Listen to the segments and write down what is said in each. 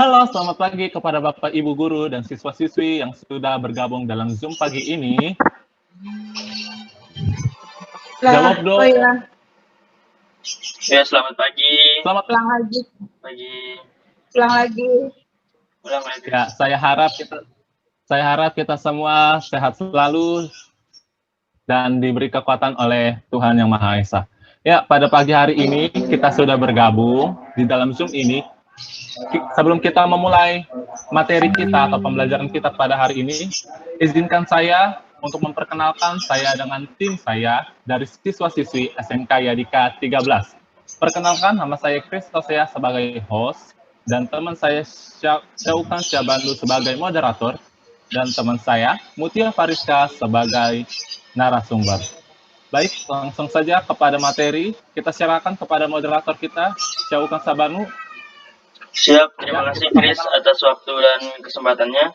Halo, selamat pagi kepada Bapak Ibu Guru dan siswa-siswi yang sudah bergabung dalam Zoom pagi ini. Jawab dong. Oh iya, Ya, selamat pagi. Selamat pulang lagi. Ya, saya harap kita semua sehat selalu dan diberi kekuatan oleh Tuhan Yang Maha Esa. Ya, pada pagi hari ini kita sudah bergabung di dalam Zoom ini. Sebelum kita memulai materi kita atau pembelajaran kita pada hari ini, izinkan saya untuk memperkenalkan saya dengan tim saya dari siswa-siswi SMK Yadika 13. Perkenalkan, nama saya Christosea sebagai host, dan teman saya Syaukan Syabanu sebagai moderator, dan teman saya Mutia Fariska sebagai narasumber. Baik, langsung saja kepada materi. Kita serahkan kepada moderator kita, Syaukan Syabanu. Siap, terima kasih Chris atas waktu dan kesempatannya.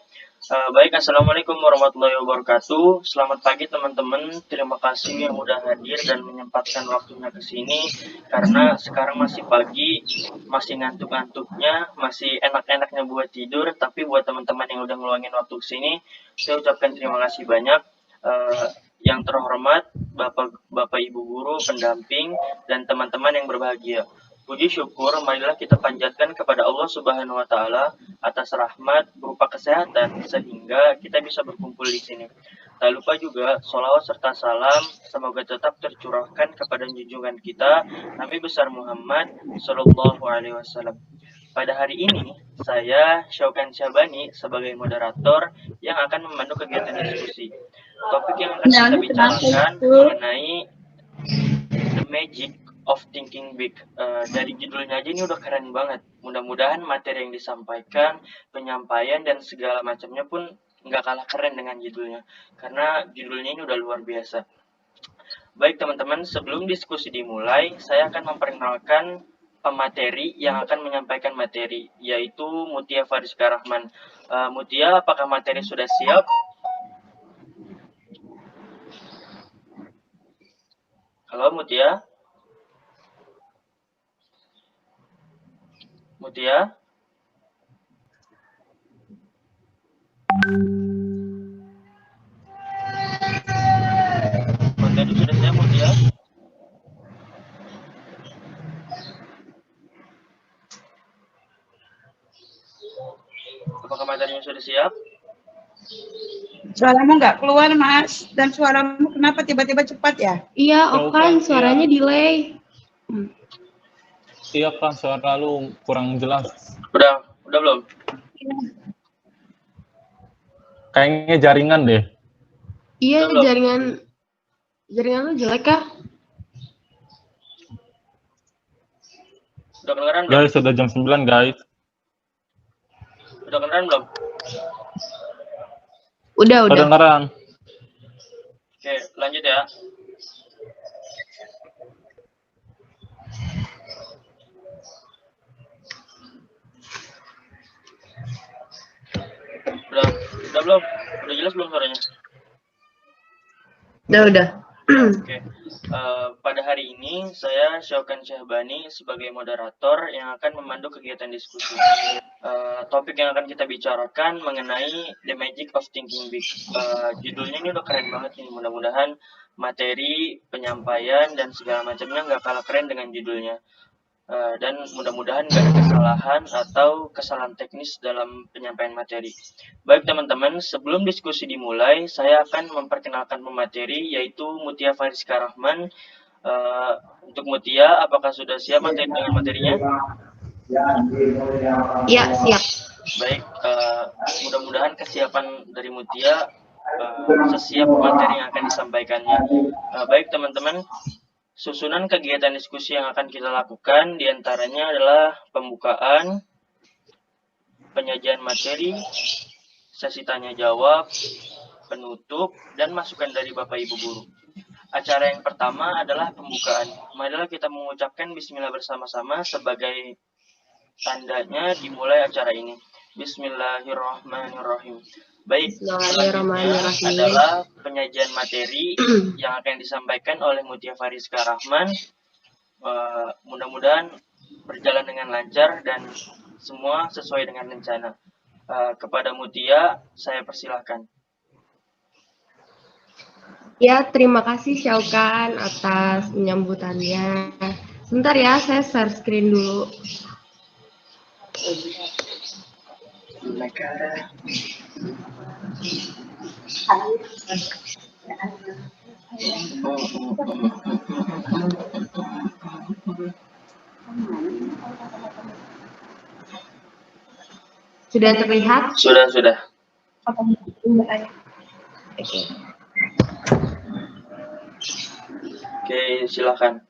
Baik, Assalamualaikum warahmatullahi wabarakatuh. Selamat pagi teman-teman. Terima kasih yang udah hadir dan menyempatkan waktunya ke sini. Karena sekarang masih pagi, masih ngantuk-ngantuknya, masih enak-enaknya buat tidur. Tapi buat teman-teman yang udah ngeluangin waktu ke sini, saya ucapkan terima kasih banyak. Yang terhormat, Bapak Ibu Guru, pendamping, dan teman-teman yang berbahagia. Puji syukur, marilah kita panjatkan kepada Allah Subhanahu wa Ta'ala atas rahmat berupa kesehatan sehingga kita bisa berkumpul di sini. Tak lupa juga sholawat serta salam semoga tetap tercurahkan kepada junjungan kita Nabi besar Muhammad Sallallahu Alaihi Wasallam. Pada hari ini, saya Syaukan Syabani sebagai moderator yang akan memandu kegiatan diskusi. Topik yang akan kita bicarakan mengenai The Magic of Thinking Big. Dari judulnya aja ini udah keren banget. Mudah-mudahan materi yang disampaikan, penyampaian dan segala macamnya pun nggak kalah keren dengan judulnya. Karena judulnya ini udah luar biasa. Baik teman-teman, sebelum diskusi dimulai, saya akan memperkenalkan pemateri yang akan menyampaikan materi, yaitu Mutia Fariska Rahman. Mutia, apakah materi sudah siap? Halo Mutia? Mutia? Materi sudah siap, Mutia? Apakah materinya sudah siap? Suaramu nggak keluar, Mas. Dan suaramu kenapa tiba-tiba cepat ya? Iya, Okan, suaranya delay. Iya kan, suara lu kurang jelas. Udah belum? Kayaknya jaringan deh. Iya, jaringan lu jelek kah? Udah kedengeran belum? Guys, sudah jam 9 guys. Udah kedengeran belum? Udah. Kedengeran. Oke, lanjut ya. Udah belum? Udah jelas belum suaranya? Udah. Oke. Pada hari ini saya Syaukan Syahbani sebagai moderator yang akan memandu kegiatan diskusi. Topik yang akan kita bicarakan mengenai The Magic of Thinking Big. Judulnya ini udah keren banget nih. Mudah-mudahan materi, penyampaian dan segala macamnya nggak kalah keren dengan judulnya. Dan mudah-mudahan nggak ada kesalahan atau kesalahan teknis dalam penyampaian materi. Baik teman-teman, sebelum diskusi dimulai, saya akan memperkenalkan pemateri yaitu Mutia Fariska Rahman. Untuk Mutia, apakah sudah siap dengan materinya? Iya, siap. Baik, mudah-mudahan kesiapan dari Mutia sesiap materi yang akan disampaikannya. Baik teman-teman, susunan kegiatan diskusi yang akan kita lakukan diantaranya adalah pembukaan, penyajian materi, sesi tanya jawab, penutup, dan masukan dari Bapak Ibu Guru. Acara yang pertama adalah pembukaan. Marilah kita mengucapkan bismillah bersama-sama sebagai tandanya dimulai acara ini. Bismillahirrahmanirrahim. Baik, selanjutnya adalah penyajian materi yang akan disampaikan oleh Mutia Fariska Rahman. Mudah-mudahan berjalan dengan lancar dan semua sesuai dengan rencana. Kepada Mutia, saya persilahkan. Ya, terima kasih Syaukan atas penyambutannya. Sebentar ya, saya share screen dulu. Sudah terlihat? Sudah. Oke, silakan.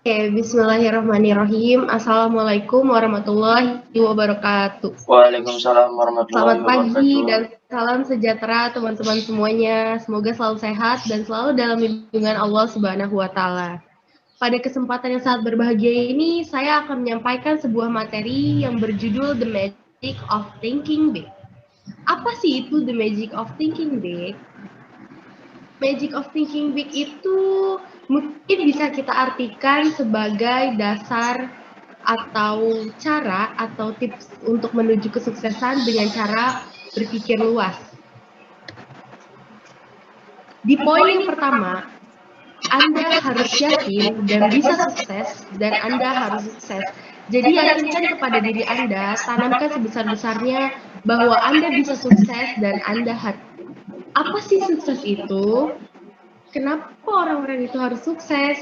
Oke, bismillahirrahmanirrahim. Assalamualaikum warahmatullahi wabarakatuh. Waalaikumsalam warahmatullahi Selamat pagi wabarakatuh. dan salam sejahtera teman-teman semuanya. Semoga selalu sehat dan selalu dalam lindungan Allah Subhanahu wa Ta'ala. Pada kesempatan yang sangat berbahagia ini, saya akan menyampaikan sebuah materi yang berjudul The Magic of Thinking Big. Apa sih itu The Magic of Thinking Big? Magic of Thinking Big itu mungkin bisa kita artikan sebagai dasar atau cara atau tips untuk menuju kesuksesan dengan cara berpikir luas. Di poin yang pertama, Anda harus yakin dan bisa sukses, dan Anda harus sukses. Jadi yakinkan kepada diri Anda, tanamkan sebesar-besarnya bahwa Anda bisa sukses dan Anda harus. Apa sih sukses itu? Kenapa orang-orang itu harus sukses?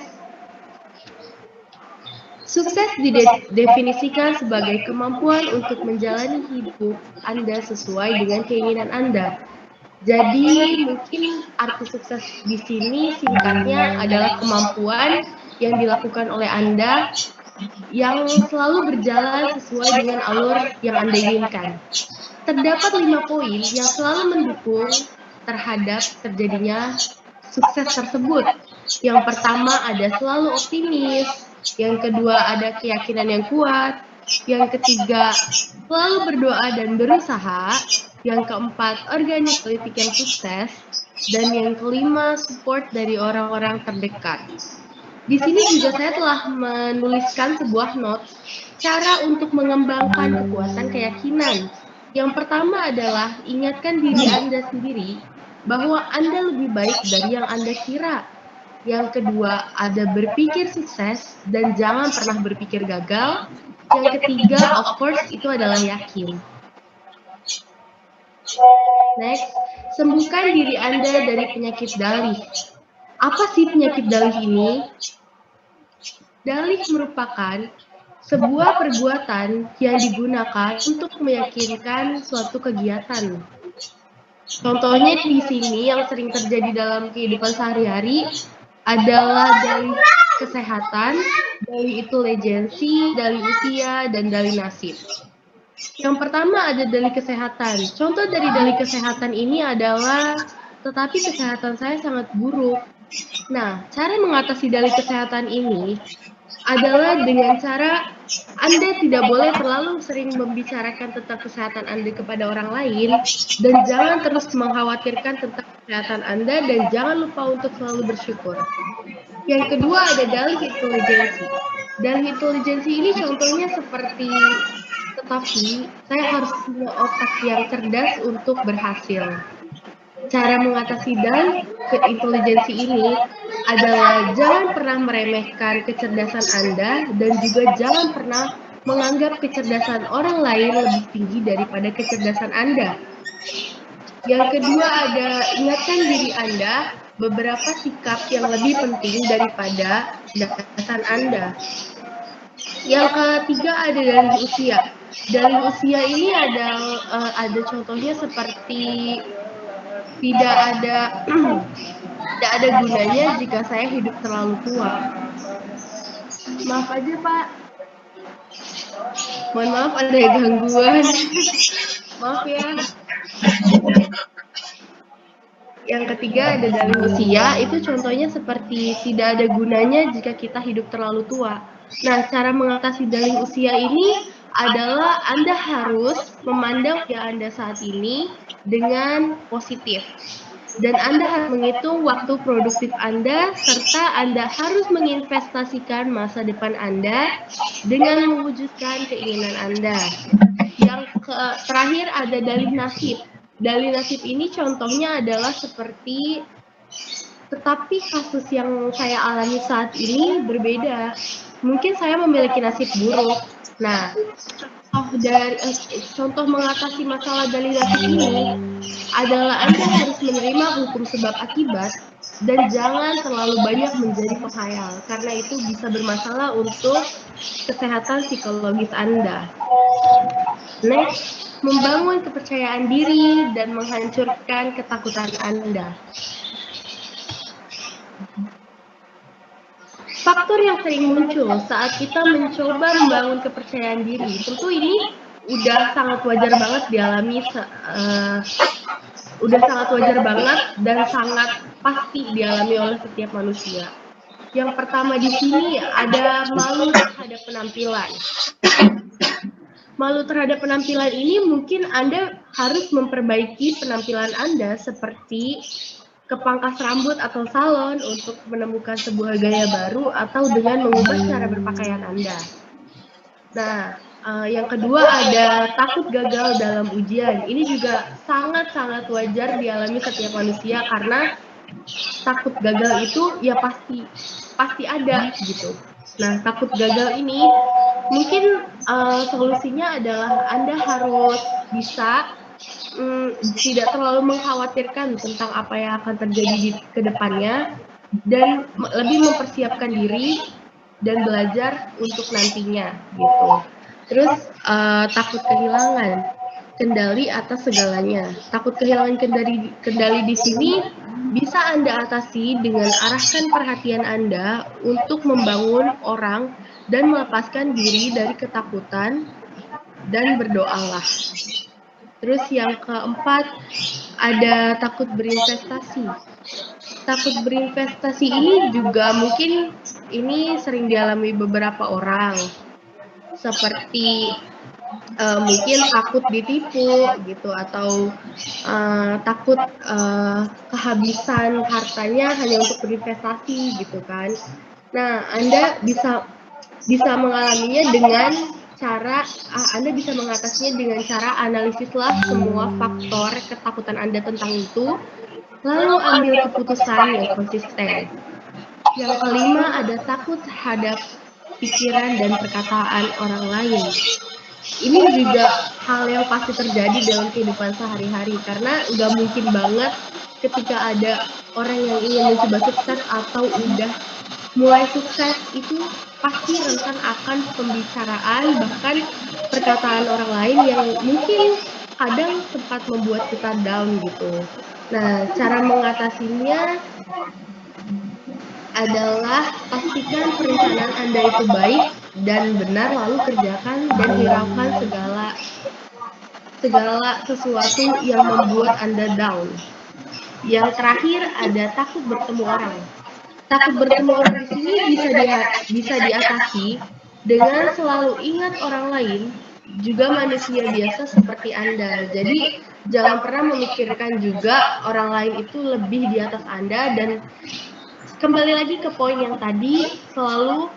Sukses didefinisikan sebagai kemampuan untuk menjalani hidup Anda sesuai dengan keinginan Anda. Jadi mungkin arti sukses di sini singkatnya adalah kemampuan yang dilakukan oleh Anda yang selalu berjalan sesuai dengan alur yang Anda inginkan. Terdapat 5 poin yang selalu mendukung terhadap terjadinya sukses tersebut. Yang pertama ada selalu optimis, yang kedua ada keyakinan yang kuat, yang ketiga selalu berdoa dan berusaha, yang keempat organik politik yang sukses, dan yang kelima support dari orang-orang terdekat. Di sini juga saya telah menuliskan sebuah notes cara untuk mengembangkan kekuatan keyakinan. Yang pertama adalah ingatkan diri Anda sendiri bahwa Anda lebih baik dari yang Anda kira. Yang kedua ada berpikir sukses dan jangan pernah berpikir gagal. Yang ketiga, of course, itu adalah yakin. Next, sembuhkan diri Anda dari penyakit dalih. Apa sih penyakit dalih ini? Dalih merupakan sebuah perbuatan yang digunakan untuk meyakinkan suatu kegiatan. Contohnya di sini yang sering terjadi dalam kehidupan sehari-hari adalah dalih kesehatan, dalih intelijensi, dalih usia, dan dalih nasib. Yang pertama ada dalih kesehatan. Contoh dari dalih kesehatan ini adalah, tetapi kesehatan saya sangat buruk. Nah, cara mengatasi dalih kesehatan ini adalah dengan cara Anda tidak boleh terlalu sering membicarakan tentang kesehatan Anda kepada orang lain, dan jangan terus mengkhawatirkan tentang kesehatan Anda, dan jangan lupa untuk selalu bersyukur. Yang kedua ada dalih intelijensi. Dalih intelijensi ini contohnya seperti, tetapi saya harus punya otak yang cerdas untuk berhasil. Cara mengatasi dalih intelijensi ini adalah jangan pernah meremehkan kecerdasan Anda, dan juga jangan pernah menganggap kecerdasan orang lain lebih tinggi daripada kecerdasan Anda. Yang kedua ada ingatkan diri Anda beberapa sikap yang lebih penting daripada kecerdasan Anda. Yang ketiga ada dalih usia. Dalih usia ini ada contohnya seperti tidak ada gunanya jika saya hidup terlalu tua. Maaf aja Pak. Mohon maaf ada gangguan. Maaf ya. Yang ketiga ada dalih usia, itu contohnya seperti tidak ada gunanya jika kita hidup terlalu tua. Nah, cara mengatasi dalih usia ini adalah Anda harus memandang usia Anda saat ini dengan positif. Dan Anda harus menghitung waktu produktif Anda, serta Anda harus menginvestasikan masa depan Anda dengan mewujudkan keinginan Anda. Yang terakhir ada dalih nasib. Dalih nasib ini contohnya adalah seperti, tetapi kasus yang saya alami saat ini berbeda. Mungkin saya memiliki nasib buruk. Nah, contoh mengatasi masalah dalih nasib ini adalah Anda harus menerima hukum sebab akibat dan jangan terlalu banyak menjadi penghayal, karena itu bisa bermasalah untuk kesehatan psikologis Anda. Next, membangun kepercayaan diri dan menghancurkan ketakutan Anda. Faktor yang sering muncul saat kita mencoba membangun kepercayaan diri, tentu ini udah sangat wajar banget dialami, dan sangat pasti dialami oleh setiap manusia. Yang pertama di sini ada malu terhadap penampilan. Malu terhadap penampilan ini mungkin Anda harus memperbaiki penampilan Anda seperti kepangkas rambut atau salon untuk menemukan sebuah gaya baru atau dengan mengubah cara berpakaian Anda. Nah, yang kedua ada takut gagal dalam ujian. Ini juga sangat-sangat wajar dialami setiap manusia karena takut gagal itu ya pasti ada gitu. Nah, takut gagal ini mungkin solusinya adalah Anda harus bisa tidak terlalu mengkhawatirkan tentang apa yang akan terjadi di kedepannya dan lebih mempersiapkan diri dan belajar untuk nantinya gitu. Terus takut kehilangan kendali atas segalanya. Takut kehilangan kendali di sini bisa Anda atasi dengan arahkan perhatian Anda untuk membangun orang dan melepaskan diri dari ketakutan dan berdoalah. Terus yang keempat ada takut berinvestasi. Takut berinvestasi ini juga mungkin ini sering dialami beberapa orang. Seperti mungkin takut ditipu gitu atau takut kehabisan hartanya hanya untuk berinvestasi gitu kan. Nah, Anda bisa mengalaminya dengan cara Anda bisa mengatasinya dengan cara analisislah semua faktor ketakutan Anda tentang itu, lalu ambil keputusan yang konsisten. Yang kelima ada takut terhadap pikiran dan perkataan orang lain. Ini juga hal yang pasti terjadi dalam kehidupan sehari-hari karena udah mungkin banget ketika ada orang yang ingin mencoba sukses atau udah mulai sukses itu pasti rentan akan pembicaraan bahkan perkataan orang lain yang mungkin kadang sempat membuat kita down gitu. Nah, cara mengatasinya adalah pastikan perencanaan Anda itu baik dan benar, lalu kerjakan dan hiraukan segala sesuatu yang membuat Anda down. Yang terakhir ada takut bertemu orang. Takut bertemu orang di sini bisa diatasi dengan selalu ingat orang lain juga manusia biasa seperti Anda. Jadi jangan pernah memikirkan juga orang lain itu lebih di atas Anda, dan kembali lagi ke poin yang tadi, selalu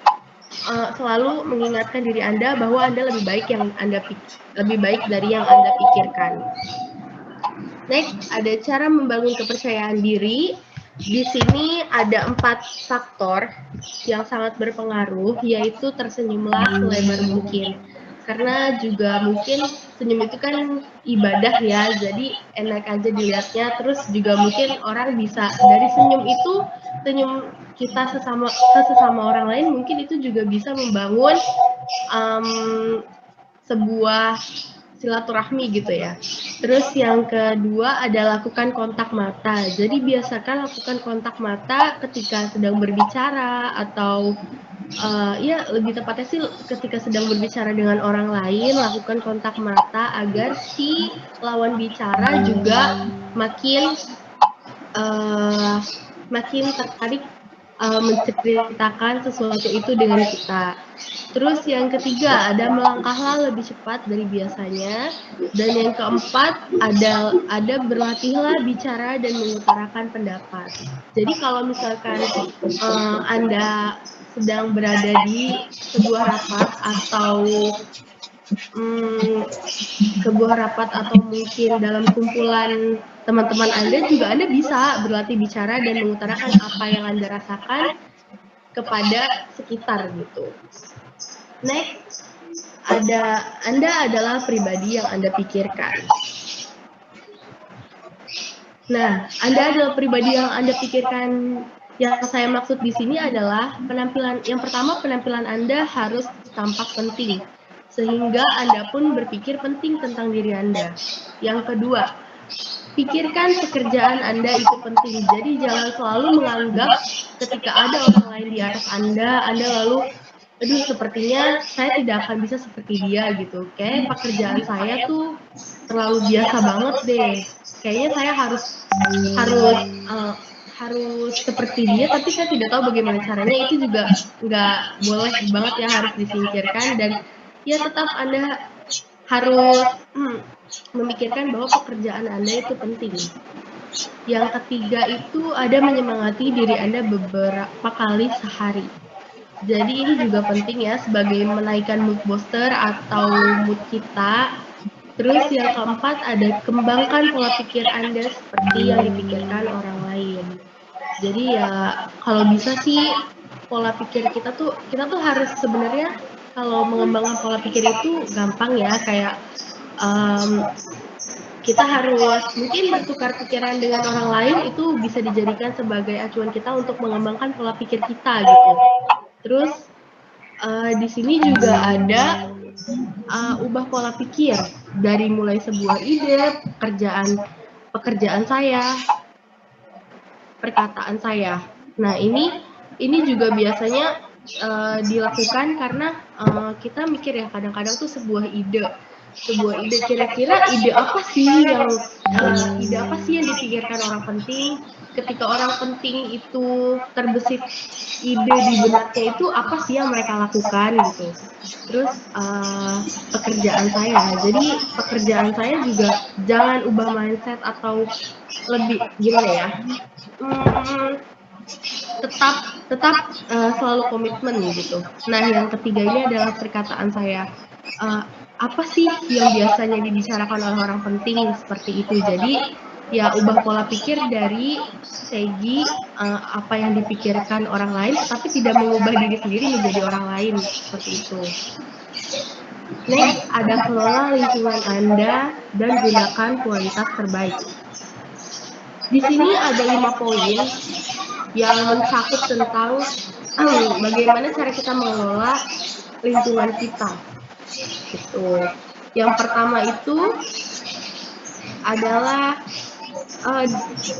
mengingatkan diri Anda bahwa Anda lebih baik dari yang Anda pikirkan. Next, ada cara membangun kepercayaan diri. Di sini ada 4 faktor yang sangat berpengaruh, yaitu tersenyumlah selebar mungkin. Karena juga mungkin senyum itu kan ibadah ya, jadi enak aja dilihatnya. Terus juga mungkin orang bisa dari senyum kita sesama orang lain, mungkin itu juga bisa membangun sebuah silaturahmi gitu ya. Terus yang kedua ada lakukan kontak mata. Jadi biasakan lakukan kontak mata ketika sedang berbicara atau ya lebih tepatnya sih ketika sedang berbicara dengan orang lain, lakukan kontak mata agar si lawan bicara juga makin tertarik menceritakan sesuatu itu dengan kita. Terus yang ketiga ada melangkahlah lebih cepat dari biasanya, dan yang keempat ada berlatihlah bicara dan mengutarakan pendapat. Jadi kalau misalkan Anda sedang berada di sebuah rapat atau mungkin dalam kumpulan teman-teman Anda juga Anda bisa berlatih bicara dan mengutarakan apa yang Anda rasakan kepada sekitar gitu. Next, Anda adalah pribadi yang Anda pikirkan. Nah, Anda adalah pribadi yang Anda pikirkan. Yang saya maksud di sini adalah yang pertama penampilan Anda harus tampak penting, sehingga Anda pun berpikir penting tentang diri Anda. Yang kedua, pikirkan pekerjaan Anda itu penting. Jadi jangan selalu menganggap ketika ada orang lain di atas Anda lalu, aduh sepertinya saya tidak akan bisa seperti dia gitu. Kayak pekerjaan saya tuh terlalu biasa banget deh. Kayaknya saya harus seperti dia, tapi saya tidak tahu bagaimana caranya. Itu juga nggak boleh banget ya, harus disingkirkan. Dan ya tetap Anda harus memikirkan bahwa pekerjaan Anda itu penting. Yang ketiga itu ada menyemangati diri Anda beberapa kali sehari. Jadi ini juga penting ya, sebagai menaikkan mood booster atau mood kita. Terus yang keempat ada kembangkan pola pikir Anda seperti yang dipikirkan orang lain. Jadi ya kalau bisa sih pola pikir kita tuh harus sebenarnya, kalau mengembangkan pola pikir itu gampang ya, kayak kita harus mungkin bertukar pikiran dengan orang lain, itu bisa dijadikan sebagai acuan kita untuk mengembangkan pola pikir kita gitu. Terus di sini juga ada ubah pola pikir dari mulai sebuah ide, pekerjaan saya, perkataan saya. Nah ini juga biasanya dilakukan karena kita mikir ya, kadang-kadang tuh sebuah ide kira-kira ide apa sih yang dipikirkan orang penting. Ketika orang penting itu terbesit ide di benaknya, itu apa sih yang mereka lakukan gitu. Terus pekerjaan saya, jadi pekerjaan saya juga jangan ubah mindset atau lebih gimana ya, tetap selalu komitmen gitu. Nah yang ketiga ini adalah perkataan saya. Apa sih yang biasanya dibicarakan oleh orang penting, seperti itu. Jadi ya ubah pola pikir dari segi apa yang dipikirkan orang lain, tetapi tidak mengubah diri sendiri menjadi orang lain, seperti itu. Next, ada kelola lingkungan Anda dan gunakan kualitas terbaik. Di sini ada 5 poin yang mencakup tentang bagaimana cara kita mengelola lingkungan kita. Gitu. Yang pertama itu adalah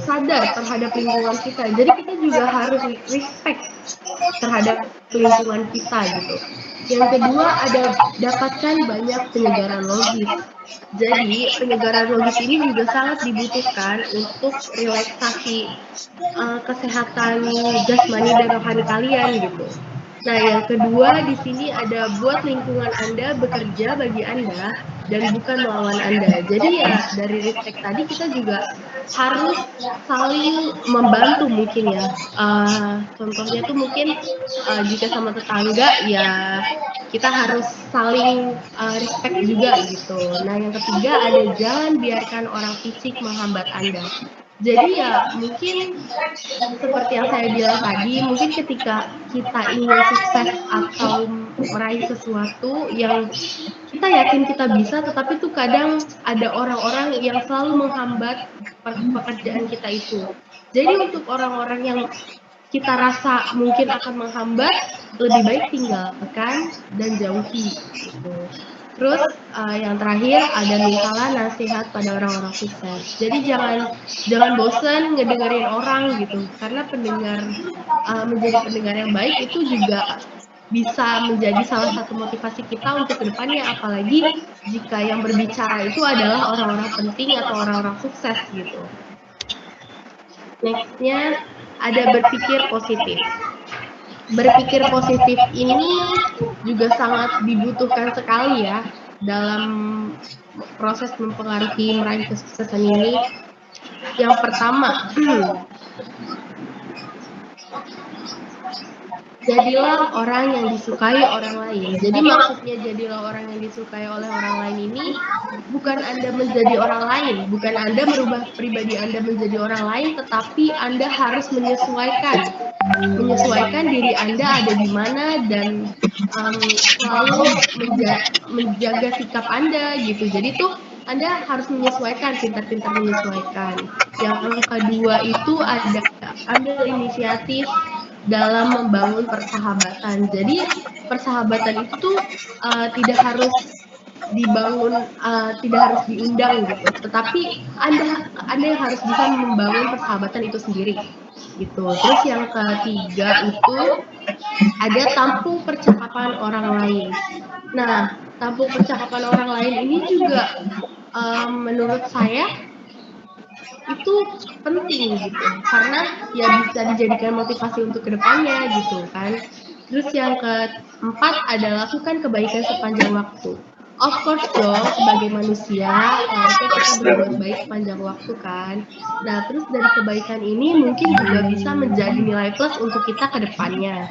sadar terhadap lingkungan kita. Jadi kita juga harus respect terhadap lingkungan kita gitu. Yang kedua ada dapatkan banyak penyegaran logis. Jadi penyegaran logis ini juga sangat dibutuhkan untuk relaksasi kesehatan jasmani dan rohani kalian gitu. Nah, yang kedua di sini ada buat lingkungan Anda bekerja bagi Anda dan bukan melawan Anda. Jadi ya dari respect tadi kita juga harus saling membantu mungkin ya. Contohnya tuh mungkin jika sama tetangga ya kita harus saling respect juga gitu. Nah, yang ketiga ada jangan biarkan orang fisik menghambat Anda. Jadi ya mungkin seperti yang saya bilang tadi, mungkin ketika kita ingin sukses atau meraih sesuatu yang kita yakin kita bisa, tetapi tuh kadang ada orang-orang yang selalu menghambat pekerjaan kita itu. Jadi untuk orang-orang yang kita rasa mungkin akan menghambat, lebih baik tinggalkan dan jauhi gitu. Terus yang terakhir ada mintalah nasihat pada orang-orang sukses. Jadi jangan bosan ngedengerin orang gitu, karena menjadi pendengar yang baik itu juga bisa menjadi salah satu motivasi kita untuk kedepannya, apalagi jika yang berbicara itu adalah orang-orang penting atau orang-orang sukses gitu. Nextnya ada berpikir positif. berpikir positif ini juga sangat dibutuhkan sekali ya dalam proses mempengaruhi meraih kesuksesan ini. Yang pertama, jadilah orang yang disukai orang lain. Jadi maksudnya jadilah orang yang disukai oleh orang lain ini bukan Anda menjadi orang lain, bukan Anda merubah pribadi Anda menjadi orang lain, tetapi Anda harus menyesuaikan diri Anda ada di mana dan selalu menjaga sikap Anda gitu. Jadi tuh Anda harus menyesuaikan, pintar-pintar menyesuaikan. Yang kedua itu ada ambil inisiatif dalam membangun persahabatan. Jadi persahabatan itu tuh tidak harus dibangun, tidak harus diundang gitu, tetapi Anda harus bisa membangun persahabatan itu sendiri gitu. Terus yang ketiga itu ada tampung percakapan orang lain. Nah, tampung percakapan orang lain ini juga menurut saya itu penting gitu, karena ya bisa dijadikan motivasi untuk kedepannya gitu kan. Terus yang keempat adalah lakukan kebaikan sepanjang waktu. Of course dong, sebagai manusia harusnya kita berbuat baik sepanjang waktu kan. Nah, terus dari kebaikan ini mungkin juga bisa menjadi nilai plus untuk kita ke depannya.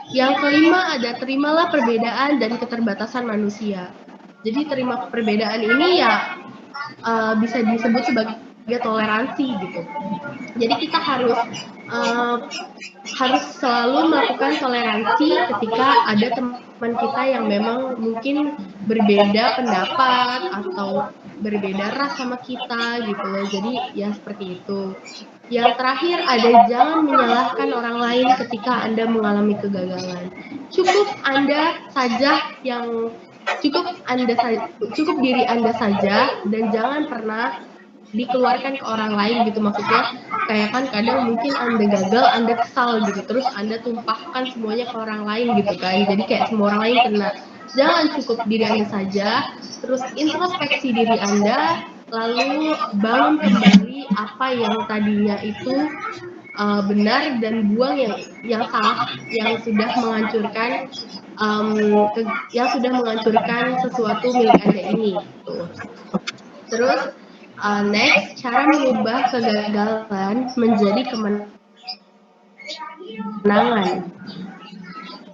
Yang kelima ada terimalah perbedaan dan keterbatasan manusia. Jadi terima perbedaan ini ya bisa disebut sebagai toleransi gitu. Jadi kita harus selalu melakukan toleransi ketika ada teman kita yang memang mungkin berbeda pendapat atau berbeda ras sama kita gitu loh. Jadi ya seperti itu. Yang terakhir ada jangan menyalahkan orang lain ketika Anda mengalami kegagalan. Cukup diri Anda saja dan jangan pernah dikeluarkan ke orang lain gitu. Maksudnya kayak kan kadang mungkin Anda gagal, Anda kesal gitu, terus Anda tumpahkan semuanya ke orang lain gitu kan. Jadi kayak semua orang lain kena. Jangan, cukup diri Anda saja, terus introspeksi diri Anda, lalu bangun kembali apa yang tadinya itu benar dan buang yang salah, yang sudah menghancurkan sesuatu milik Anda ini. Terus next, cara mengubah kegagalan menjadi kemenangan.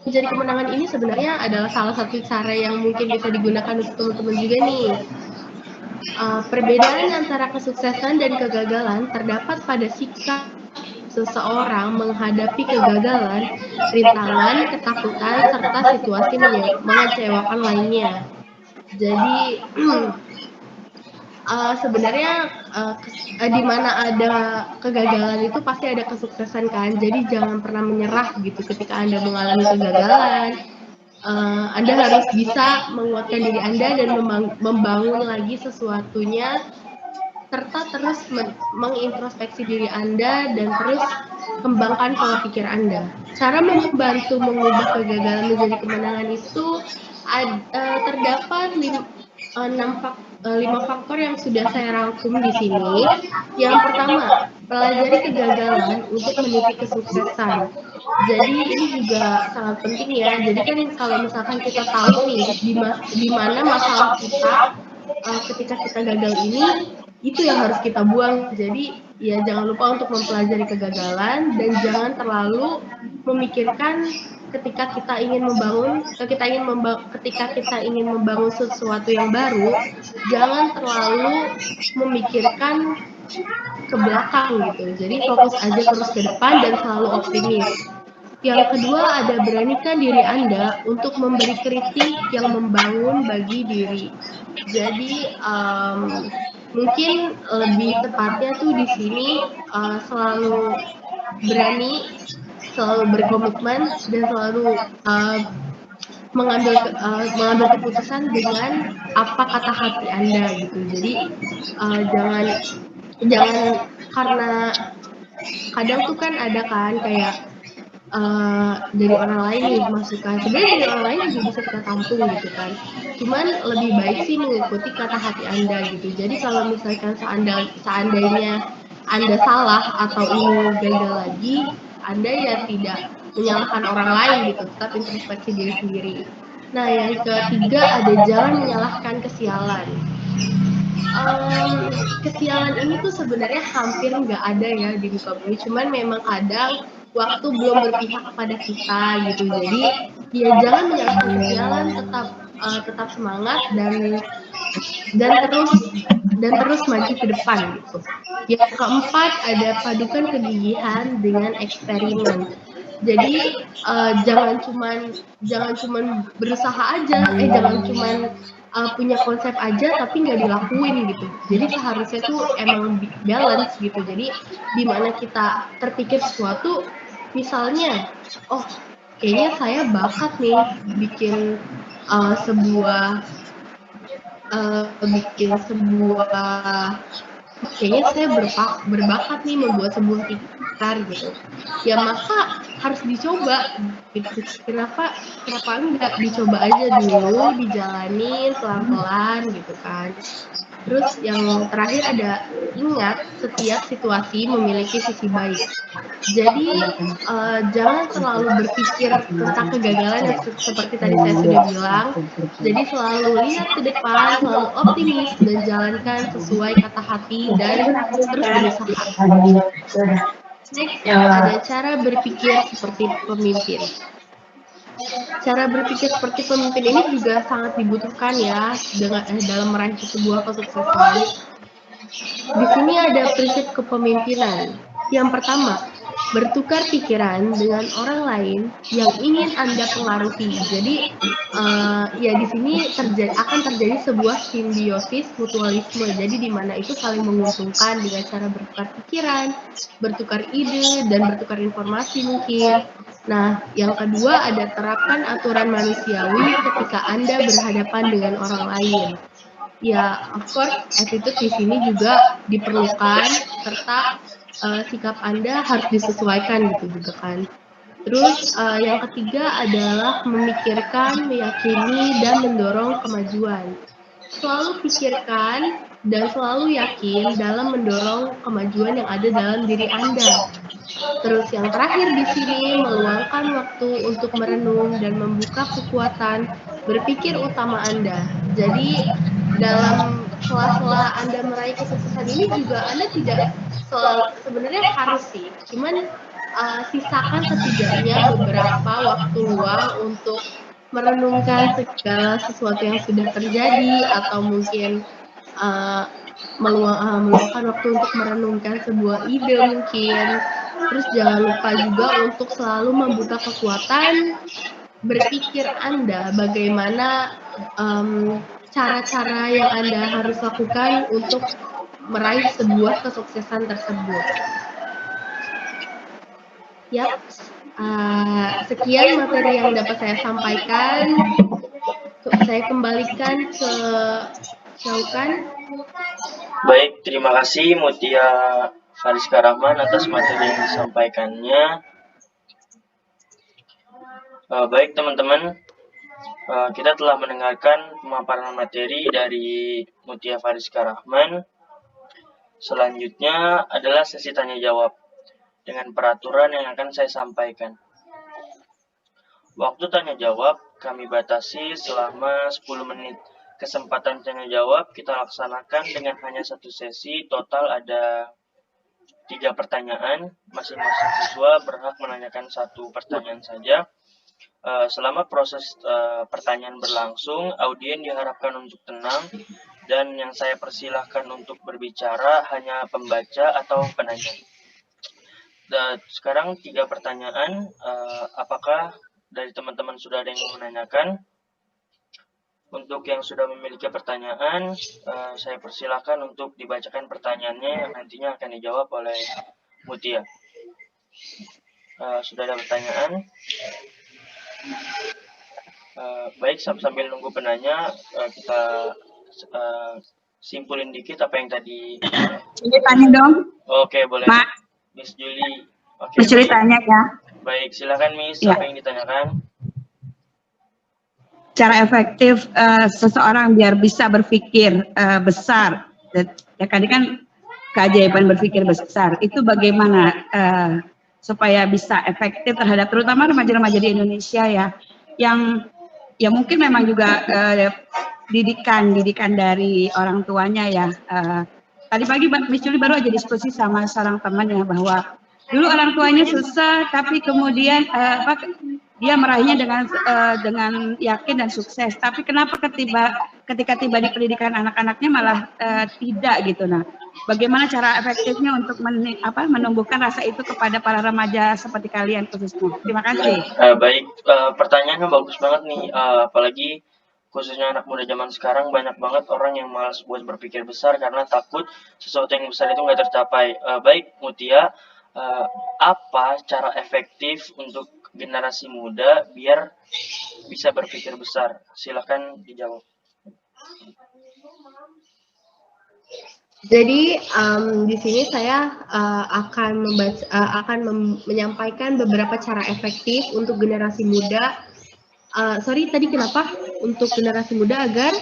Menjadi kemenangan ini sebenarnya adalah salah satu cara yang mungkin bisa digunakan untuk teman-teman juga nih. Perbedaan antara kesuksesan dan kegagalan terdapat pada sikap seseorang menghadapi kegagalan, rintangan, ketakutan, serta situasi mengecewakan lainnya. Jadi sebenarnya di mana ada kegagalan itu pasti ada kesuksesan kan. Jadi jangan pernah menyerah gitu ketika Anda mengalami kegagalan. Anda harus bisa menguatkan diri Anda dan membangun lagi sesuatunya, serta terus mengintrospeksi diri Anda dan terus kembangkan pola pikir Anda. Cara membantu mengubah kegagalan menjadi kemenangan itu terdapat 5 faktor yang sudah saya rangkum di sini. Yang pertama, pelajari kegagalan untuk meniti kesuksesan. Jadi ini juga sangat penting ya. Jadi kan kalau misalkan kita tahu nih di mana masalah kita ketika kita gagal ini, itu yang harus kita buang. Jadi ya jangan lupa untuk mempelajari kegagalan dan jangan terlalu memikirkan ketika kita ingin membangun sesuatu yang baru, jangan terlalu memikirkan ke belakang gitu. Jadi fokus aja terus ke depan dan selalu optimis. Yang kedua ada beranikan diri Anda untuk memberi kritik yang membangun bagi diri. Jadi mungkin lebih tepatnya tuh di sini selalu berani, selalu berkomitmen dan selalu mengambil keputusan dengan apa kata hati Anda gitu. Jadi jangan karena kadang tuh kan ada kan kayak dari orang lain nih masukan. Sebenarnya dari orang lain juga bisa kita tampung gitu kan. Cuman lebih baik sih mengikuti kata hati Anda gitu. Jadi kalau misalkan seandainya Anda salah atau ingin gagal lagi, Anda ya tidak menyalahkan orang lain gitu, tetap introspeksi diri sendiri. Nah, yang ketiga ada jangan menyalahkan kesialan. Kesialan ini tuh sebenarnya hampir nggak ada ya di muka bumi, cuman memang kadang waktu belum berpihak kepada kita gitu. Jadi ya jangan menyalahkan kesialan, tetap semangat dan terus maju ke depan gitu. Yang keempat ada padukan kegigihan dengan eksperimen. Jadi jangan cuman berusaha aja, jangan cuman punya konsep aja tapi nggak dilakuin gitu. Jadi seharusnya tuh emang balance gitu. Jadi di mana kita terpikir sesuatu, misalnya, oh kayaknya saya bakat nih bikin kayaknya saya berbakat nih membuat sebuah tikar gitu. Ya maka harus dicoba gitu. Kenapa enggak dicoba aja dulu, dijalanin pelan-pelan gitu kan. Terus yang terakhir ada ingat setiap situasi memiliki sisi baik. Jadi jangan selalu berpikir tentang kegagalan yang seperti tadi saya sudah bilang. Jadi selalu lihat ke depan, selalu optimis dan jalankan sesuai kata hati dan terus berusaha. Next, ada cara berpikir seperti pemimpin. Cara berpikir seperti pemimpin ini juga sangat dibutuhkan ya dalam meraih sebuah kesuksesan. Di sini ada prinsip kepemimpinan. Yang pertama, bertukar pikiran dengan orang lain yang ingin Anda pengaruhi. Jadi ya di sini akan terjadi sebuah simbiosis mutualisme. Jadi di mana itu saling menguntungkan dengan cara bertukar pikiran, bertukar ide dan bertukar informasi mungkin. Nah, yang kedua ada terapkan aturan manusiawi ketika Anda berhadapan dengan orang lain. Ya, of course, attitude di sini juga diperlukan serta sikap Anda harus disesuaikan gitu juga kan. Terus yang ketiga adalah memikirkan, meyakini dan mendorong kemajuan. Selalu pikirkan dan selalu yakin dalam mendorong kemajuan yang ada dalam diri Anda. Terus yang terakhir di sini meluangkan waktu untuk merenung dan membuka kekuatan berpikir utama Anda. Jadi dalam sela-sela Anda meraih kesuksesan ini juga Anda tidak sebenarnya harus sih, cuman sisakan setidaknya beberapa waktu luang untuk merenungkan segala sesuatu yang sudah terjadi atau mungkin meluangkan waktu untuk merenungkan sebuah ide mungkin. Terus jangan lupa juga untuk selalu membuka kekuatan berpikir Anda bagaimana cara-cara yang Anda harus lakukan untuk meraih sebuah kesuksesan tersebut. Yap, sekian materi yang dapat saya sampaikan. Saya kembalikan ke Syaukan. Baik, terima kasih Mutia Fariska Rahman atas materi yang disampaikannya. Baik teman-teman, kita telah mendengarkan pemaparan materi dari Mutia Fariska Rahman. Selanjutnya adalah sesi tanya jawab dengan peraturan yang akan saya sampaikan. Waktu tanya jawab kami batasi selama 10 menit. Kesempatan tanya jawab kita laksanakan dengan hanya satu sesi, total ada 3 pertanyaan. Masing-masing siswa berhak menanyakan 1 pertanyaan saja. Selama proses pertanyaan berlangsung, audien diharapkan untuk tenang, dan yang saya persilahkan untuk berbicara hanya pembaca atau penanya. Dan sekarang 3 pertanyaan, apakah dari teman-teman sudah ada yang mau menanyakan? Untuk yang sudah memiliki pertanyaan, saya persilahkan untuk dibacakan pertanyaannya yang nantinya akan dijawab oleh Mutia. Sudah ada pertanyaan? Baik, sambil nunggu penanya, kita simpulin dikit apa yang tadi. Jadi tanya dong. Oke, boleh. Miss Julie. Oke. Miss Julie tanya ya. Baik, silakan Miss, Ya. apa yang ditanyakan? Cara efektif seseorang biar bisa berpikir besar. Ya kan keajaiban berpikir besar. Itu bagaimana supaya bisa efektif terhadap terutama remaja-remaja di Indonesia ya, yang ya mungkin memang juga didikan dari orang tuanya ya. Tadi pagi Miss Juli baru aja diskusi sama seorang teman ya, bahwa dulu orang tuanya susah, tapi kemudian dia meraihnya dengan yakin dan sukses. Tapi kenapa ketika tiba di pendidikan anak-anaknya malah tidak gitu. Nah, bagaimana cara efektifnya untuk menumbuhkan rasa itu kepada para remaja seperti kalian khususnya? Terima kasih. Baik, pertanyaannya bagus banget nih, apalagi khususnya anak muda zaman sekarang banyak banget orang yang malas buat berpikir besar karena takut sesuatu yang besar itu nggak tercapai. Baik, Mutia, apa cara efektif untuk generasi muda biar bisa berpikir besar? Silakan dijawab. Jadi di sini saya akan menyampaikan beberapa cara efektif untuk generasi muda. Sorry, tadi kenapa? Untuk generasi muda agar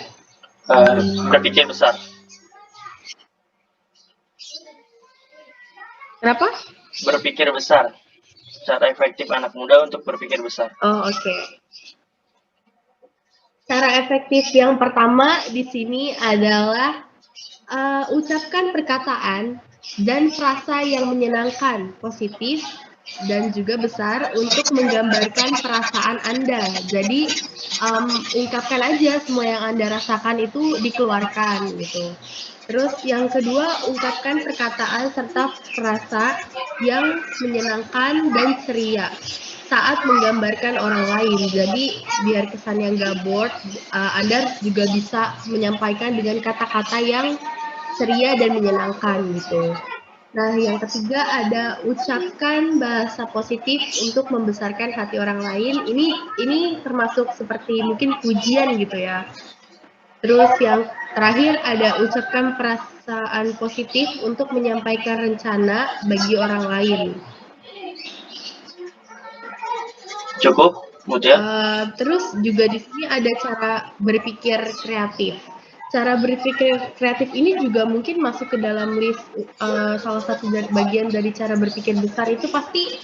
berpikir besar. Kenapa? Berpikir besar. Cara efektif anak muda untuk berpikir besar. Oh, oke. Cara efektif yang pertama di sini adalah ucapkan perkataan dan frasa yang menyenangkan, positif, dan juga besar untuk menggambarkan perasaan Anda. Jadi, ungkapkan aja semua yang Anda rasakan itu dikeluarkan gitu. Terus yang kedua, ungkapkan perkataan serta frasa yang menyenangkan dan ceria saat menggambarkan orang lain. Jadi biar kesannya nggak bored, Anda juga bisa menyampaikan dengan kata-kata yang ceria dan menyenangkan gitu. Nah, yang ketiga ada ucapkan bahasa positif untuk membesarkan hati orang lain. Ini termasuk seperti mungkin pujian gitu ya. Terus yang terakhir ada ucapkan perasaan positif untuk menyampaikan rencana bagi orang lain. Cukup, Mutia? Terus juga di sini ada cara berpikir kreatif. Cara berpikir kreatif ini juga mungkin masuk ke dalam list salah satu bagian dari cara berpikir besar itu pasti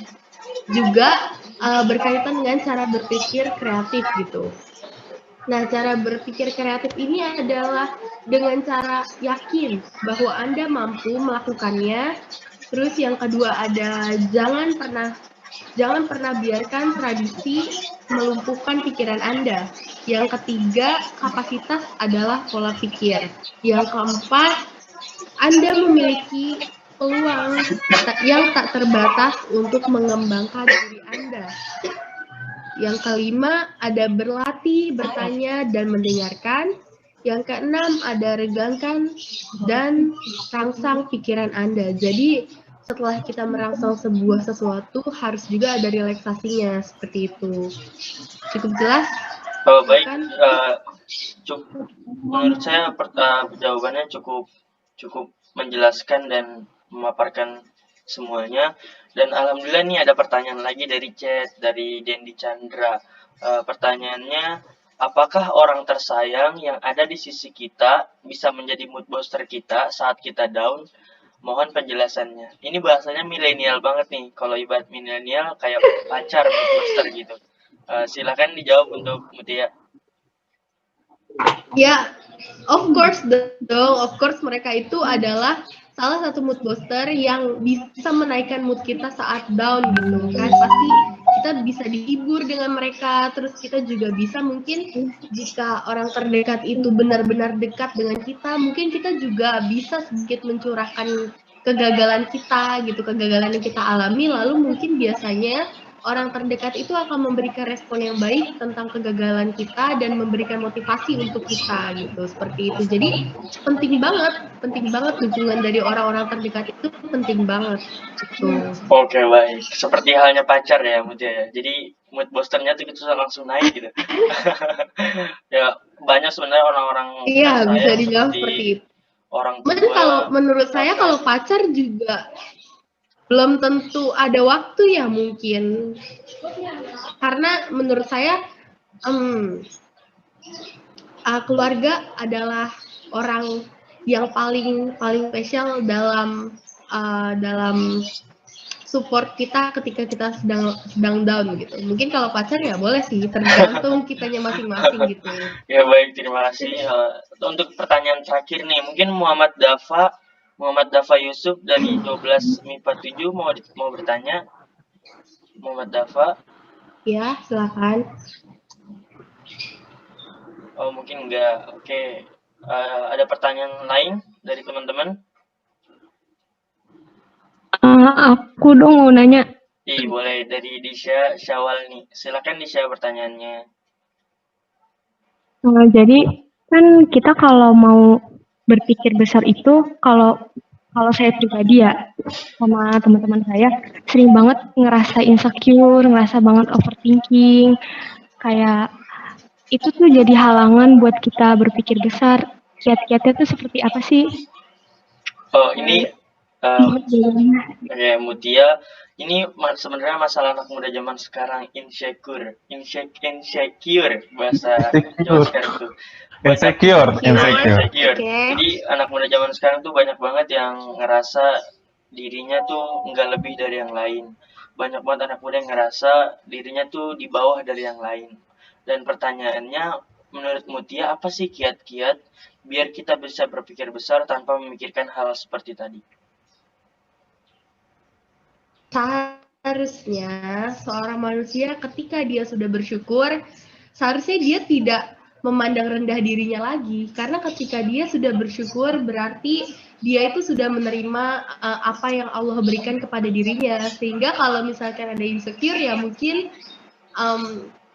juga berkaitan dengan cara berpikir kreatif gitu. Nah, cara berpikir kreatif ini adalah dengan cara yakin bahwa Anda mampu melakukannya. Terus yang kedua ada jangan pernah biarkan tradisi melumpuhkan pikiran Anda. Yang ketiga, kapasitas adalah pola pikir. Yang keempat, Anda memiliki peluang yang tak terbatas untuk mengembangkan diri Anda. Yang kelima, ada berlatih, bertanya, dan mendengarkan. Yang keenam, ada regangkan dan rangsang pikiran Anda. Jadi, setelah kita merangsang sebuah sesuatu, harus juga ada relaksasinya, seperti itu. Cukup jelas? Baik, menurut saya jawabannya cukup menjelaskan dan memaparkan semuanya. Dan alhamdulillah nih ada pertanyaan lagi dari chat dari Dendi Chandra. Pertanyaannya, apakah orang tersayang yang ada di sisi kita bisa menjadi mood booster kita saat kita down? Mohon penjelasannya. Ini bahasanya milenial banget nih. Kalau ibarat milenial kayak pacar mood booster gitu. Silakan dijawab untuk Mutia. Ya, of course dong. Of course mereka itu adalah salah satu mood booster yang bisa menaikkan mood kita saat down gitu kan. Pasti kita bisa dihibur dengan mereka. Terus kita juga bisa mungkin jika orang terdekat itu benar-benar dekat dengan kita, mungkin kita juga bisa sedikit mencurahkan kegagalan kita gitu, kegagalan yang kita alami. Lalu mungkin biasanya orang terdekat itu akan memberikan respon yang baik tentang kegagalan kita dan memberikan motivasi untuk kita gitu, seperti itu. Jadi penting banget dukungan dari orang-orang terdekat itu penting banget gitu. Oke, baik. Seperti halnya pacar ya, Mutia ya. Jadi mood boosternya tuh gitu langsung naik gitu. Ya, banyak sebenarnya orang-orang bisa dibilang seperti itu. Orang tua. Kalau menurut saya kalau pacar juga belum tentu ada waktu ya mungkin, karena menurut saya keluarga adalah orang yang paling spesial dalam support kita ketika kita sedang down gitu. Mungkin kalau pacar ya boleh sih, tergantung kitanya masing-masing gitu. Ya baik, terima kasih. Untuk pertanyaan terakhir nih, mungkin Muhammad Dafa Yusuf dari 12 MIPA 7 mau bertanya. Muhammad Dafa. Ya, silakan. Oh, mungkin enggak. Oke. Ada pertanyaan lain dari teman-teman? Aku dong mau nanya. Boleh. Dari Disha Syawal nih. Silakan Disha pertanyaannya. Jadi kan kita kalau mau berpikir besar itu, kalau saya pribadi ya, sama teman-teman saya, sering banget ngerasa insecure, ngerasa banget overthinking, kayak itu tuh jadi halangan buat kita berpikir besar. Kiat-kiatnya tuh seperti apa sih? Oh, ini Mutia, ini sebenarnya masalah anak muda zaman sekarang, insecure bahasa zaman sekarang tuh. Insecure. Okay. Jadi anak muda zaman sekarang tuh banyak banget yang ngerasa dirinya tuh nggak lebih dari yang lain. Banyak banget anak muda yang ngerasa dirinya tuh di bawah dari yang lain. Dan pertanyaannya, menurut Mutia, apa sih kiat-kiat biar kita bisa berpikir besar tanpa memikirkan hal seperti tadi? Seharusnya seorang manusia ketika dia sudah bersyukur, seharusnya dia tidak memandang rendah dirinya lagi, karena ketika dia sudah bersyukur berarti dia itu sudah menerima apa yang Allah berikan kepada dirinya, sehingga kalau misalkan ada insecure ya mungkin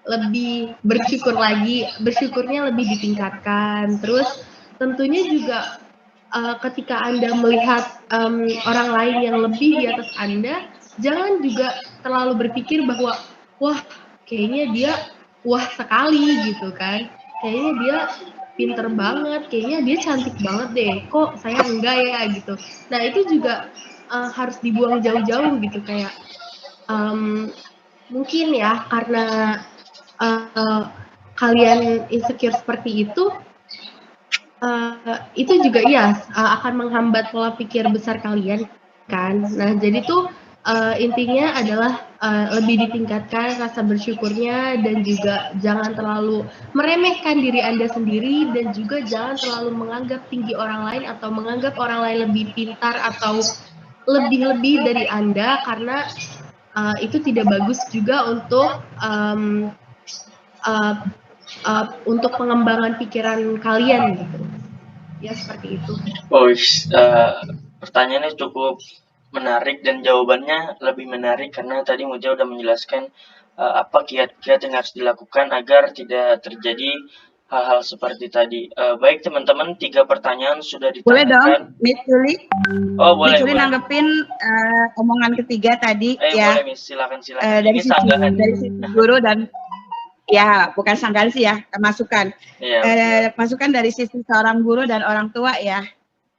lebih bersyukur lagi, bersyukurnya lebih ditingkatkan. Terus tentunya juga ketika Anda melihat orang lain yang lebih di atas Anda, jangan juga terlalu berpikir bahwa wah kayaknya dia wah sekali gitu kan, kayaknya dia pinter banget, kayaknya dia cantik banget deh, kok saya enggak ya gitu. Nah itu juga harus dibuang jauh-jauh gitu, kayak mungkin ya karena kalian insecure seperti itu juga ya akan menghambat pola pikir besar kalian kan. Nah jadi tuh intinya adalah lebih ditingkatkan rasa bersyukurnya, dan juga jangan terlalu meremehkan diri Anda sendiri, dan juga jangan terlalu menganggap tinggi orang lain atau menganggap orang lain lebih pintar atau lebih dari Anda, karena itu tidak bagus juga untuk pengembangan pikiran kalian gitu. Ya seperti itu. Pertanyaannya cukup menarik dan jawabannya lebih menarik karena tadi Mutia udah menjelaskan apa kiat-kiat yang harus dilakukan agar tidak terjadi hal-hal seperti tadi. Baik teman-teman, 3 pertanyaan sudah ditanyakan. Boleh dong, Miss Juli? Oh boleh. Miss Juli nanggepin omongan ketiga tadi ya. Boleh Miss, silakan. Dari sisi guru dan ya bukan sanggahan sih ya, masukan. Masukan dari sisi seorang guru dan orang tua ya.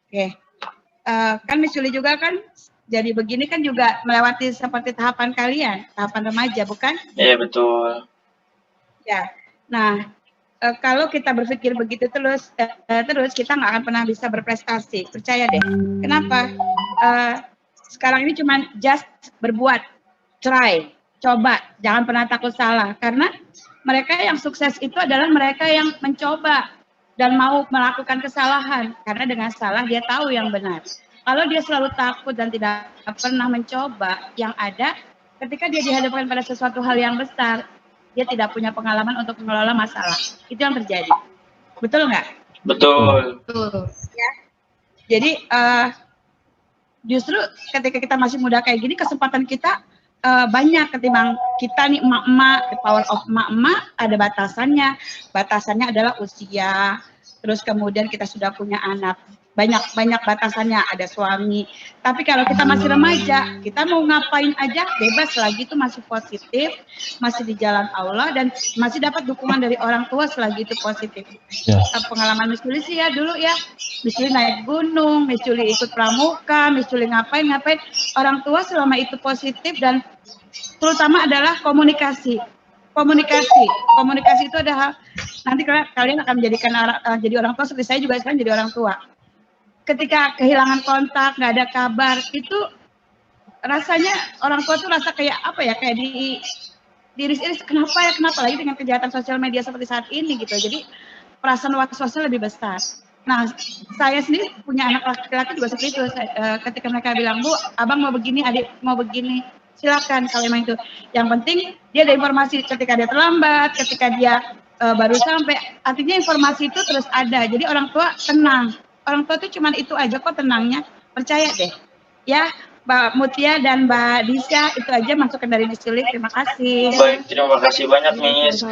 Oke. Kan Miss Juli juga kan jadi begini kan juga melewati seperti tahapan kalian, tahapan remaja, bukan? Iya, betul. Ya, nah kalau kita berpikir begitu terus kita nggak akan pernah bisa berprestasi, percaya deh. Kenapa? Sekarang ini cuma just berbuat, try, coba, jangan pernah takut salah. Karena mereka yang sukses itu adalah mereka yang mencoba dan mau melakukan kesalahan. Karena dengan salah dia tahu yang benar. Kalau dia selalu takut dan tidak pernah mencoba, yang ada ketika dia dihadapkan pada sesuatu hal yang besar, dia tidak punya pengalaman untuk mengelola masalah. Itu yang terjadi. Betul nggak? Betul. Ya. Jadi justru ketika kita masih muda kayak gini, kesempatan kita banyak ketimbang kita nih emak-emak. The power of emak-emak ada batasannya. Batasannya adalah usia. Terus kemudian kita sudah punya anak. Banyak batasannya, ada suami. Tapi kalau kita masih remaja, kita mau ngapain aja bebas, lagi itu masih positif, masih di jalan Allah, dan masih dapat dukungan dari orang tua selagi itu positif. Pengalaman Miss Juli sih ya dulu ya, Miss Juli naik gunung, Miss Juli ikut pramuka, Miss Juli ngapain, orang tua selama itu positif, dan terutama adalah komunikasi. Komunikasi itu adalah nanti kalian akan jadi orang tua seperti saya juga sekarang jadi orang tua. Ketika kehilangan kontak, nggak ada kabar, itu rasanya orang tua tuh rasa kayak apa ya, kayak diiris-iris, kenapa lagi dengan kejahatan sosial media seperti saat ini gitu. Jadi perasaan was-wasnya lebih besar. Nah, saya sendiri punya anak laki-laki juga seperti itu. Ketika mereka bilang, Bu, abang mau begini, adik mau begini, silakan kalau memang itu. Yang penting dia ada informasi ketika dia terlambat, ketika dia baru sampai. Artinya informasi itu terus ada. Jadi orang tua tenang. Orang tua itu cuma itu aja kok tenangnya. Percaya deh. Ya, Mbak Mutia dan Mbak Disha, itu aja masukan dari Miss Julie. Terima kasih. Baik, terima kasih banyak Miss.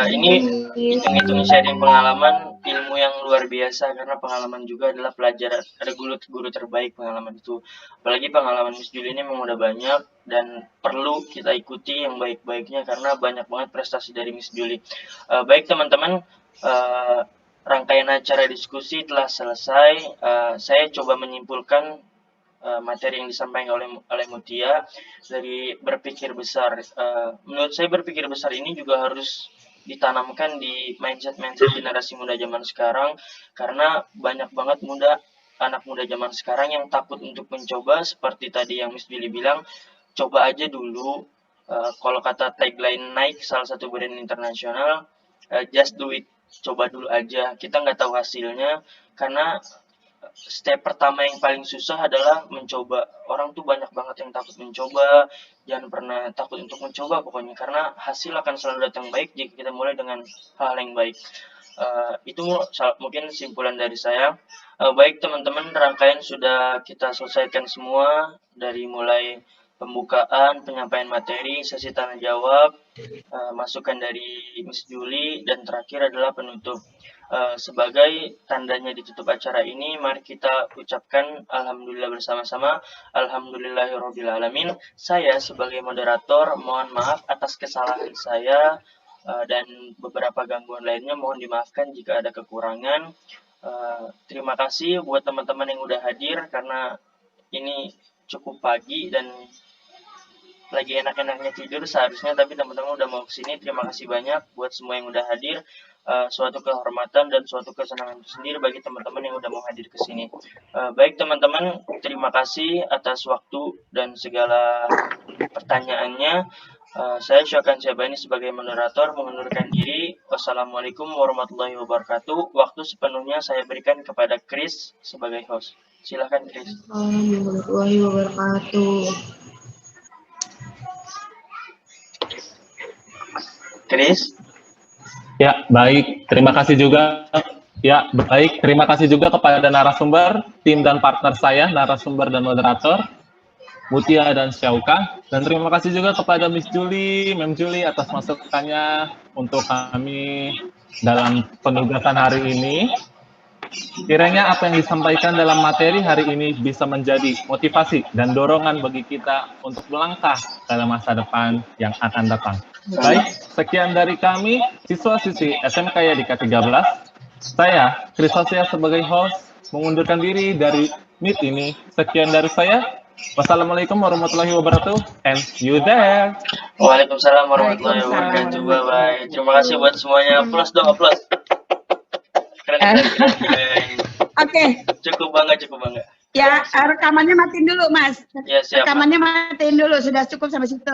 Ini hitung-hitung sharing pengalaman, ilmu yang luar biasa, karena pengalaman juga adalah pelajaran. Ada guru terbaik pengalaman itu. Apalagi pengalaman Miss Julie ini memang udah banyak dan perlu kita ikuti yang baik-baiknya karena banyak banget prestasi dari Miss Julie. Baik teman-teman, rangkaian acara diskusi telah selesai. Saya coba menyimpulkan materi yang disampaikan oleh Mutia dari berpikir besar. Menurut saya berpikir besar ini juga harus ditanamkan di mindset generasi muda zaman sekarang, karena banyak banget anak muda zaman sekarang yang takut untuk mencoba. Seperti tadi yang Miss Billy bilang, coba aja dulu. Kalau kata tagline Nike, salah satu brand internasional, just do it, coba dulu aja. Kita nggak tahu hasilnya, karena step pertama yang paling susah adalah mencoba. Orang tuh banyak banget yang takut mencoba. Jangan pernah takut untuk mencoba pokoknya, karena hasil akan selalu datang baik jika kita mulai dengan hal yang baik. Itu mungkin simpulan dari saya. Baik teman-teman, rangkaian sudah kita selesaikan semua, dari mulai pembukaan, penyampaian materi, sesi tanya jawab, masukan dari Miss Julie, dan terakhir adalah penutup. Sebagai tandanya ditutup acara ini, mari kita ucapkan alhamdulillah bersama-sama. Alhamdulillahirrahmanirrahim. Saya sebagai moderator mohon maaf atas kesalahan saya, dan beberapa gangguan lainnya mohon dimaafkan jika ada kekurangan. Terima kasih buat teman-teman yang udah hadir, karena ini cukup pagi dan lagi enak-enaknya tidur seharusnya, tapi teman-teman udah mau kesini. Terima kasih banyak buat semua yang udah hadir. Suatu kehormatan dan suatu kesenangan sendiri bagi teman-teman yang udah mau hadir ke sini. Baik teman-teman, terima kasih atas waktu dan segala pertanyaannya. Saya Syakan Syabani sebagai moderator mengundurkan diri. Wassalamualaikum warahmatullahi wabarakatuh. Waktu sepenuhnya saya berikan kepada Chris sebagai host. Silakan Chris. Warahmatullahi wabarakatuh. Chris. Ya, baik. Terima kasih juga. Ya, baik. Terima kasih juga kepada narasumber, tim dan partner saya, narasumber dan moderator, Mutia dan Syauka. Dan terima kasih juga kepada Miss Julie, Mem Julie atas masukannya untuk kami dalam penugasan hari ini. Kiranya apa yang disampaikan dalam materi hari ini bisa menjadi motivasi dan dorongan bagi kita untuk melangkah dalam masa depan yang akan datang. Baik, sekian dari kami, siswa-siswi SMK Yadika 13. Saya, Chris Hosea sebagai host, mengundurkan diri dari Meet ini. Sekian dari saya. Wassalamualaikum warahmatullahi wabarakatuh, and see you there. Waalaikumsalam warahmatullahi wabarakatuh. Bye-bye. Terima kasih buat semuanya. Plus dong, plus. Keren. Oke. Cukup bangga. Ya, rekamannya matiin dulu, Mas. Ya, siap. Rekamannya matiin dulu, sudah cukup sampai situ.